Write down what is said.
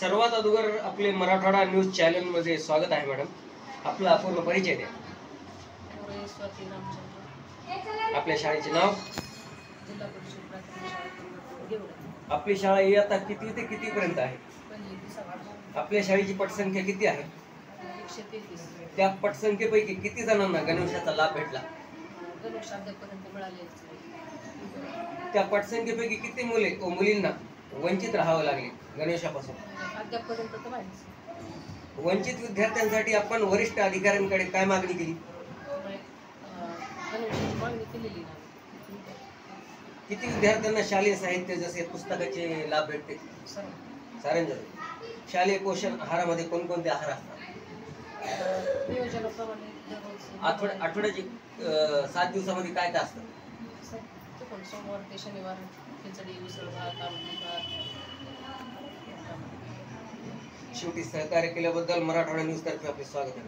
सर्वात अगोदर आपले मराठवाडा न्यूज चॅनल मध्ये स्वागत आहे मॅडम. आपला पूर्ण परिचय द्या. आपल्या शाळेचे नाव. आपली शाळा इयत्ता किती ते किती पर्यंत आहे? आपल्या शाळेची पटसंख्या किती आहे? 133. त्या पटसंख्येपैकी किती जणांना गणवेशाचा लाभ भेटला? त्या पटसंख्येपैकी किती मुले व मुलींना वंचित राहावं लागले गणवेशापासून? वंचित विद्यार्थ्यांसाठी आपण वरिष्ठ अधिकाऱ्यांकडे काय मागणी केली? किती विद्यार्थ्यांना शालेय साहित्य जसे पुस्तकाचे लाभ भेटते? साऱ्यांना. शालेय पोषण आहारामध्ये कोणकोणते आहार असतात? आठवड्याची 7 दिवसामध्ये काय काय असतं? सोमवार ते शनिवार खिचडी, उसळ भात, आमटी भात. शेवटी सहकार्य केल्याबद्दल मराठवाडा न्यूज तर्फे आपले स्वागत आहे.